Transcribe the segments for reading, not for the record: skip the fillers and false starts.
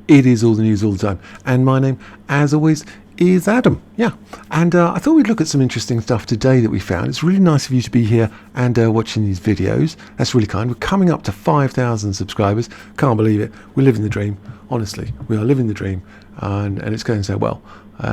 It is all the news all the time. And my name, as always, is Adam. Yeah. And I thought we'd look at some interesting stuff today that we found. It's really nice of you to be here and watching these videos. That's really kind. We're coming up to 5,000 subscribers. Can't believe it. We're living the dream. Honestly, we are living the dream. And it's going so well.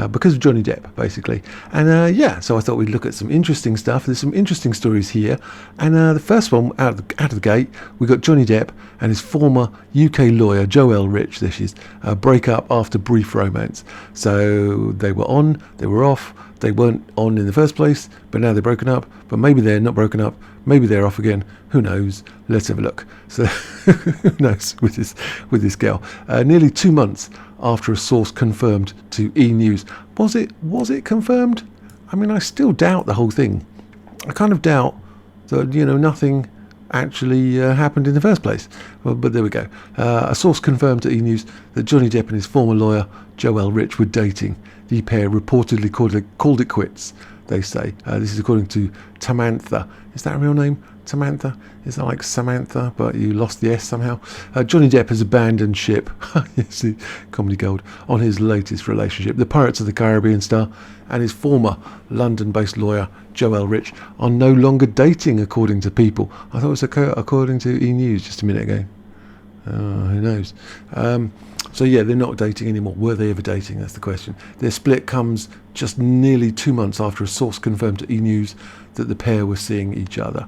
Because of Johnny Depp, basically. And yeah, so I thought we'd look at some interesting stuff. There's some interesting stories here. And the first one, out of the gate, we got Johnny Depp and his former UK lawyer, Joelle Rich, this is, break up after brief romance. So they were on, they were off, they weren't on in the first place, but now they're broken up. But maybe they're not broken up, maybe they're off again. Who knows? Let's have a look. So who knows with this girl? Nearly 2 months after a source confirmed to E! News. Was it confirmed? I mean, I still doubt the whole thing. I kind of doubt that, nothing actually happened in the first place. Well, but there we go. A source confirmed to E! News that Johnny Depp and his former lawyer, Joelle Rich, were dating. The pair reportedly called it quits, they say. This is according to Tamantha. Is that a real name? Tamantha? Is that like Samantha, but you lost the S somehow? Johnny Depp has abandoned ship, yes, comedy gold, on his latest relationship. The Pirates of the Caribbean star and his former London-based lawyer, Joelle Rich, are no longer dating, according to People. I thought it was according to E! News just a minute ago. Who knows? So yeah, they're not dating anymore. Were they ever dating? That's the question. Their split comes just nearly 2 months after a source confirmed to E! News that the pair were seeing each other.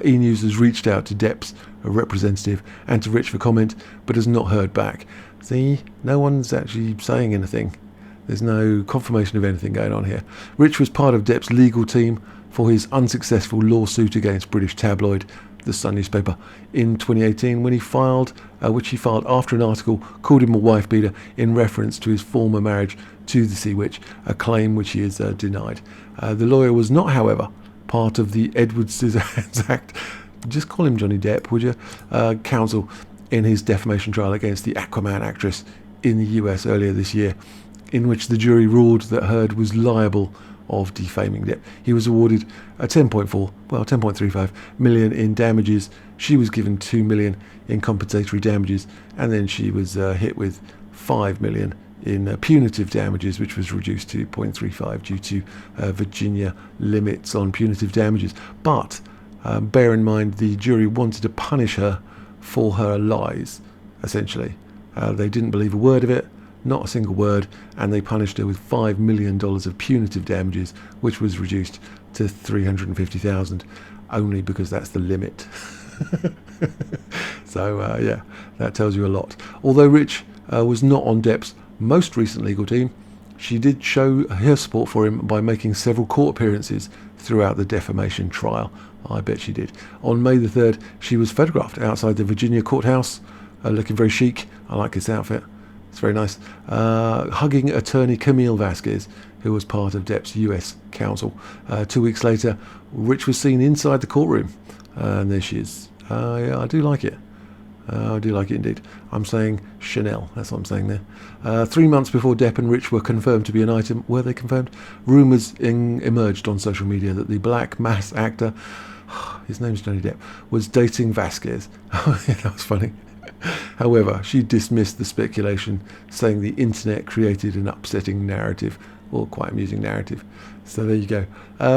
E! News has reached out to Depp's representative and to Rich for comment, but has not heard back. See, no one's actually saying anything. There's no confirmation of anything going on here. Rich was part of Depp's legal team for his unsuccessful lawsuit against British tabloid The Sun newspaper in 2018, when which he filed after an article called him a wife beater in reference to his former marriage to the Sea Witch, a claim which he has denied. The lawyer was not, however, part of the Edward Scissorhands Act, just call him Johnny Depp, would you, counsel in his defamation trial against the Aquaman actress in the US earlier this year, in which the jury ruled that Heard was liable of defaming Depp. He was awarded a 10.35 million in damages. She was given 2 million in compensatory damages, and then she was hit with 5 million in punitive damages, which was reduced to 0.35 due to Virginia limits on punitive damages. But bear in mind, the jury wanted to punish her for her lies, essentially. They didn't believe a word of it, not a single word, and they punished her with $5 million of punitive damages, which was reduced to $350,000, only because that's the limit. So yeah, that tells you a lot. Although Rich was not on Depp's most recent legal team, she did show her support for him by making several court appearances throughout the defamation trial. I bet she did. On May the 3rd, she was photographed outside the Virginia courthouse, looking very chic. I like his outfit. It's very nice. Hugging attorney Camille Vasquez, who was part of Depp's US counsel. 2 weeks later, Rich was seen inside the courtroom. And there she is. Yeah, I do like it. I do like it indeed. I'm saying Chanel. That's what I'm saying there. 3 months before Depp and Rich were confirmed to be an item, were they confirmed? Rumours emerged on social media that the black mass actor, his name's Johnny Depp, was dating Vasquez. Yeah, that was funny. However, she dismissed the speculation, saying the internet created an upsetting narrative, or quite amusing narrative. So there you go.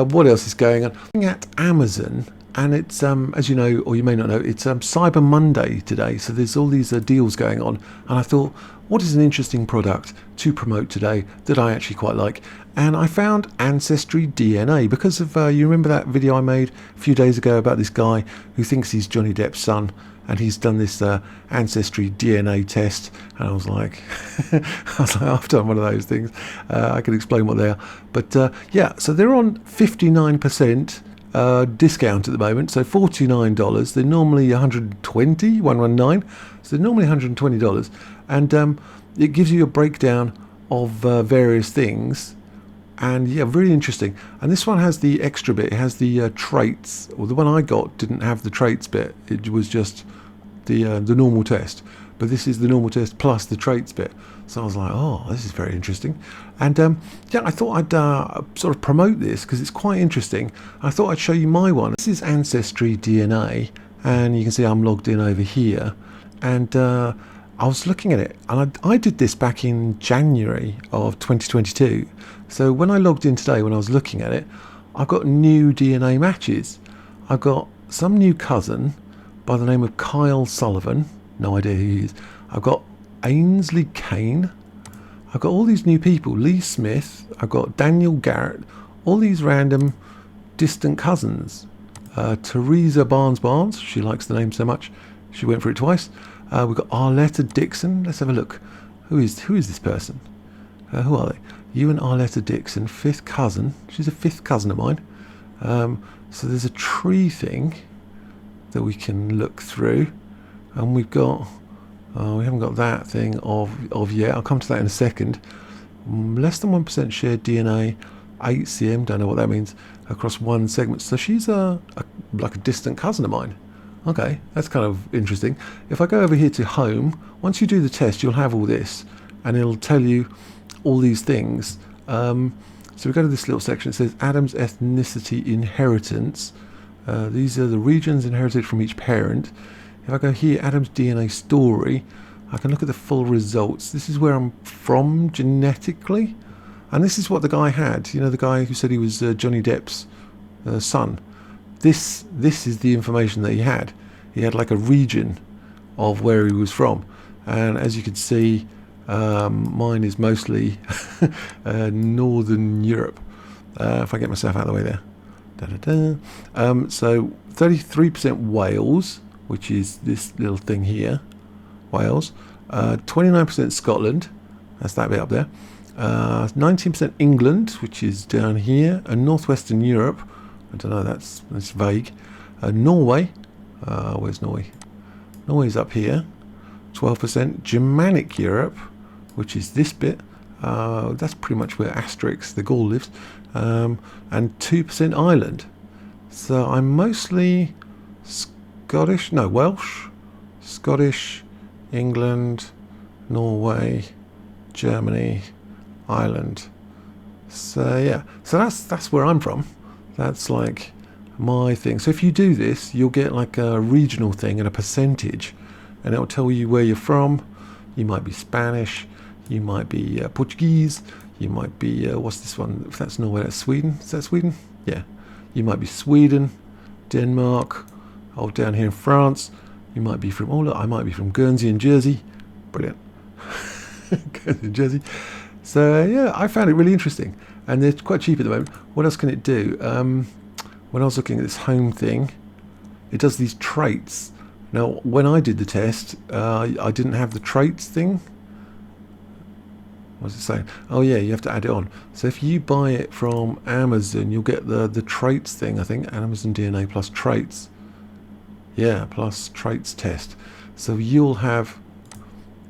What else is going on? Looking at Amazon, and it's, as you know, or you may not know, it's Cyber Monday today. So there's all these deals going on, and I thought, what is an interesting product to promote today that I actually quite like? And I found Ancestry DNA because of, you remember that video I made a few days ago about this guy who thinks he's Johnny Depp's son, and he's done this Ancestry DNA test, and I was like, I've done one of those things. I can explain what they are, but yeah, so they're on 59% discount at the moment, so $49. They're normally $119, so they're normally $120, and it gives you a breakdown of various things. And yeah, really interesting. And this one has the extra bit. It has the traits. Well, the one I got didn't have the traits bit. It was just the normal test. But this is the normal test plus the traits bit. So I was like, oh, this is very interesting. And yeah, I thought I'd sort of promote this because it's quite interesting. I thought I'd show you my one. This is Ancestry DNA, and you can see I'm logged in over here. And I was looking at it, and I did this back in January of 2022. So when I logged in today, when I was looking at it, I've got new DNA matches. I've got some new cousin by the name of Kyle Sullivan. No idea who he is. I've got Ainsley Kane. I've got all these new people. Lee Smith. I've got Daniel Garrett. All these random distant cousins. Teresa Barnes. She likes the name so much. She went for it twice. We've got Arletta Dixon. Let's have a look. Who is this person? Who are they? You and Arletta Dixon, 5th cousin. She's a 5th cousin of mine. So there's a tree thing that we can look through, and we've got. We haven't got that thing of yet. I'll come to that in a second. Less than 1% shared DNA, 8 cm. Don't know what that means. Across one segment. So she's like a distant cousin of mine. Okay, that's kind of interesting. If I go over here to home, once you do the test, you'll have all this, and it'll tell you all these things. So we go to this little section. It says Adam's ethnicity inheritance. These are the regions inherited from each parent. If I go here, Adam's DNA story, I can look at the full results. This is where I'm from genetically, and this is what the guy had. You know, the guy who said he was Johnny Depp's son. This is the information that he had. He had like a region of where he was from, and as you can see, mine is mostly Northern Europe. If I get myself out of the way there. So 33% Wales, which is this little thing here, Wales. 29% Scotland, that's that bit up there. 19% England, which is down here, and Northwestern Europe. I don't know, that's vague. Norway, where's Norway? Norway's up here. 12% Germanic Europe, which is this bit. That's pretty much where Asterix, the Gaul, lives. And 2% Ireland. So I'm mostly Scottish, no, Welsh, Scottish, England, Norway, Germany, Ireland. So yeah, so that's where I'm from. That's like my thing. So if you do this, you'll get like a regional thing and a percentage, and it'll tell you where you're from. You might be Spanish, you might be Portuguese, you might be what's this one? If that's Norway, that's Sweden. Is that Sweden? Yeah. You might be Sweden, Denmark, or down here in France. You might be from, oh look, I might be from Guernsey and Jersey. Brilliant. Guernsey and Jersey. So yeah, I found it really interesting, and they're quite cheap at the moment. What else can it do? When I was looking at this home thing, it does these traits. Now, when I did the test, I didn't have the traits thing. What's it saying? Oh yeah, you have to add it on. So if you buy it from Amazon, you'll get the traits thing, I think. Amazon DNA plus traits. Yeah, plus traits test. So you'll have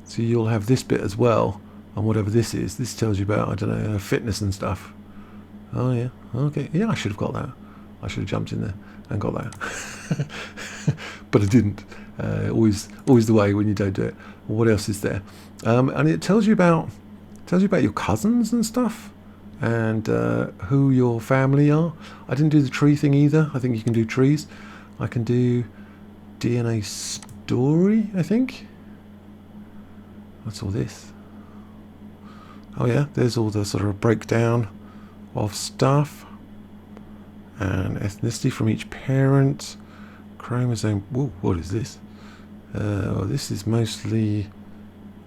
this bit as well, and whatever this is. This tells you about, I don't know, fitness and stuff. Oh yeah, okay. Yeah, I should have got that. I should have jumped in there and got that. But I didn't. Always the way when you don't do it. What else is there? And it tells you about your cousins and stuff, and who your family are. I didn't do the tree thing either. I think you can do trees. I can do DNA story, I think. What's all this? Oh yeah, there's all the sort of breakdown of stuff. And ethnicity from each parent. Chromosome. Whoa, what is this? This is mostly.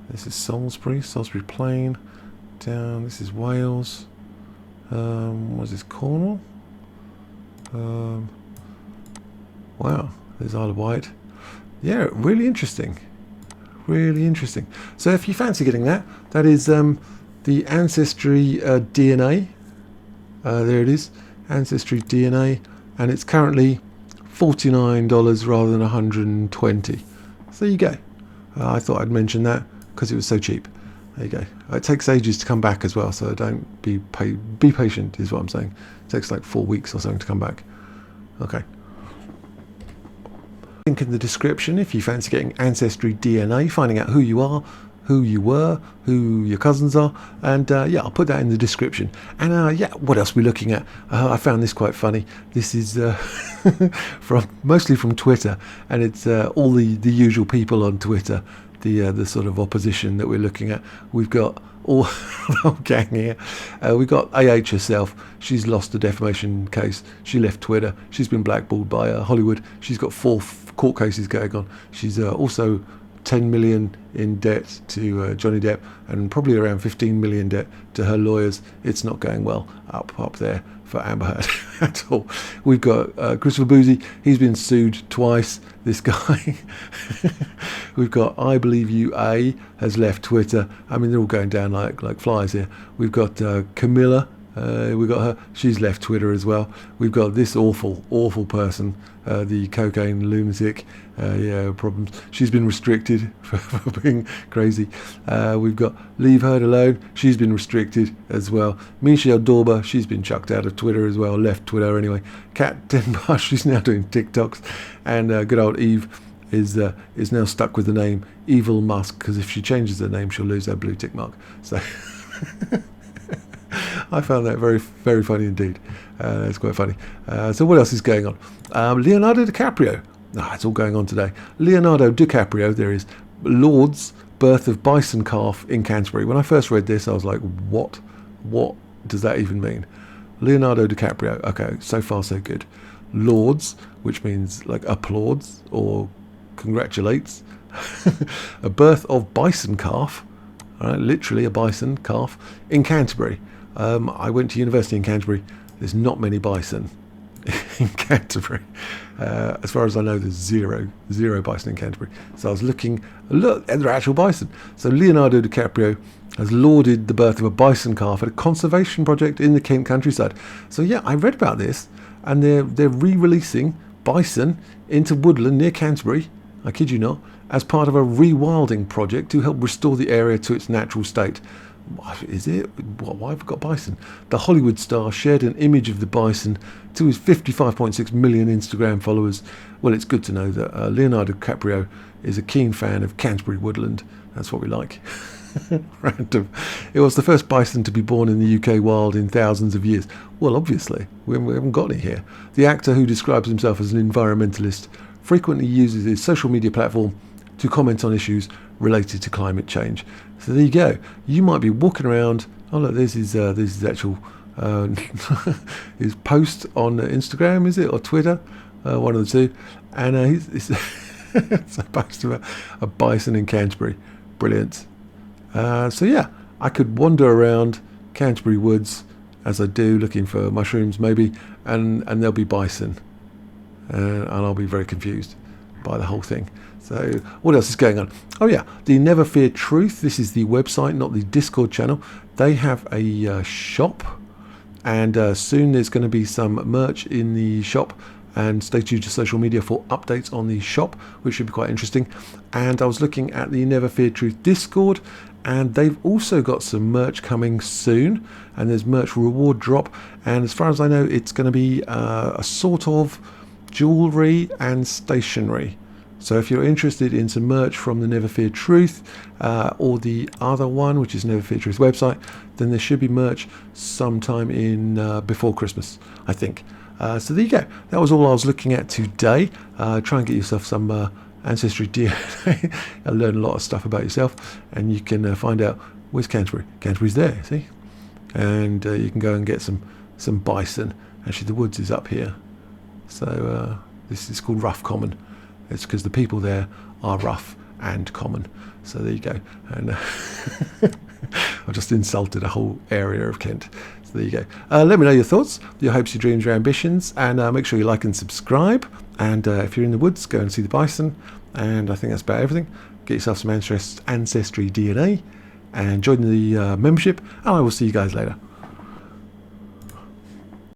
This is Salisbury Plain. Down. This is Wales. What's this? Cornwall. Wow. There's Isle of Wight. Yeah, really interesting. Really interesting. So if you fancy getting that, that is the Ancestry DNA. There it is. Ancestry DNA, and it's currently $49 rather than $120. So there you go. I thought I'd mention that because it was so cheap. There you go. It takes ages to come back as well, so don't be patient is what I'm saying. It takes like 4 weeks or something to come back. Okay. Link in the description if you fancy getting Ancestry DNA, finding out who you are, who you were, who your cousins are, and yeah, I'll put that in the description. And yeah, what else are we looking at? I found this quite funny. This is mostly from Twitter, and it's all the usual people on Twitter the sort of opposition that we're looking at. We've got all the whole gang here. We've got AH herself. She's lost a defamation case. She left Twitter. She's been blackballed by Hollywood. She's got 4 court cases going on. She's also 10 million in debt to Johnny Depp, and probably around 15 million debt to her lawyers. It's not going well up there for Amber Heard at all. We've got Christopher Boozy. He's been sued twice, this guy. We've got I Believe You A has left Twitter. I mean, they're all going down like flies here. We've got Camilla. We've got her. She's left Twitter as well. We've got this awful person, the cocaine lunatic. Problems. She's been restricted for being crazy. We've got Leave Heard Alone. She's been restricted as well. Michelle Dorber. She's been chucked out of Twitter as well. Left Twitter anyway. Kat Denbush. She's now doing TikToks. And good old Eve is now stuck with the name Evil Musk, because if she changes her name, she'll lose her blue tick mark. So I found that very, very funny indeed. It's quite funny. So what else is going on? Leonardo DiCaprio. It's all going on today. Leonardo DiCaprio, there is Lord's birth of Bison calf in Canterbury. When I first read this, I was like, what? What does that even mean? Leonardo DiCaprio. Okay, so far so good. Lord's, which means like applauds or congratulates. A birth of bison calf. Literally a bison calf in Canterbury. I went to university in Canterbury. There's not many bison in Canterbury. As far as I know, there's zero bison in Canterbury. So I was looking, look, and they're actual bison. So Leonardo DiCaprio has lauded the birth of a bison calf at a conservation project in the Kent countryside. So yeah, I read about this, and they're re-releasing bison into woodland near Canterbury, I kid you not, as part of a rewilding project to help restore the area to its natural state. Is it? Why have we got bison? The Hollywood star shared an image of the bison to his 55.6 million Instagram followers. Well, it's good to know that Leonardo DiCaprio is a keen fan of Canterbury woodland. That's what we like. Random. It was the first bison to be born in the UK wild in thousands of years. Well, obviously, we haven't got it here. The actor, who describes himself as an environmentalist, frequently uses his social media platform to comment on issues related to climate change. So there you go. You might be walking around. Oh look, this is actual his post on Instagram, is it, or Twitter, one of the two. And it's a post about a bison in Canterbury. Brilliant. So yeah, I could wander around Canterbury woods as I do, looking for mushrooms maybe, and there'll be bison, and I'll be very confused by the whole thing. So what else is going on? Oh yeah, the Never Fear Truth. This is the website, not the Discord channel. They have a shop, and soon there's going to be some merch in the shop, and stay tuned to social media for updates on the shop, which should be quite interesting. And I was looking at the Never Fear Truth Discord, and they've also got some merch coming soon, and there's merch reward drop, and as far as I know, it's going to be a sort of jewelry and stationery. So if you're interested in some merch from the Never Fear Truth or the other one, which is Never Fear Truth website, then there should be merch sometime in before Christmas, I think. So there you go. That was all I was looking at today. Try and get yourself some Ancestry DNA. I'll learn a lot of stuff about yourself, and you can find out where's Canterbury. Canterbury's there, see? And you can go and get some bison. Actually, the woods is up here. So this is called Rough Common. It's because the people there are rough and common. So there you go. And I just insulted a whole area of Kent. So there you go. Let me know your thoughts, your hopes, your dreams, your ambitions, and make sure you like and subscribe. And if you're in the woods, go and see the bison. And I think that's about everything. Get yourself some Ancestry DNA and join the membership. And I will see you guys later.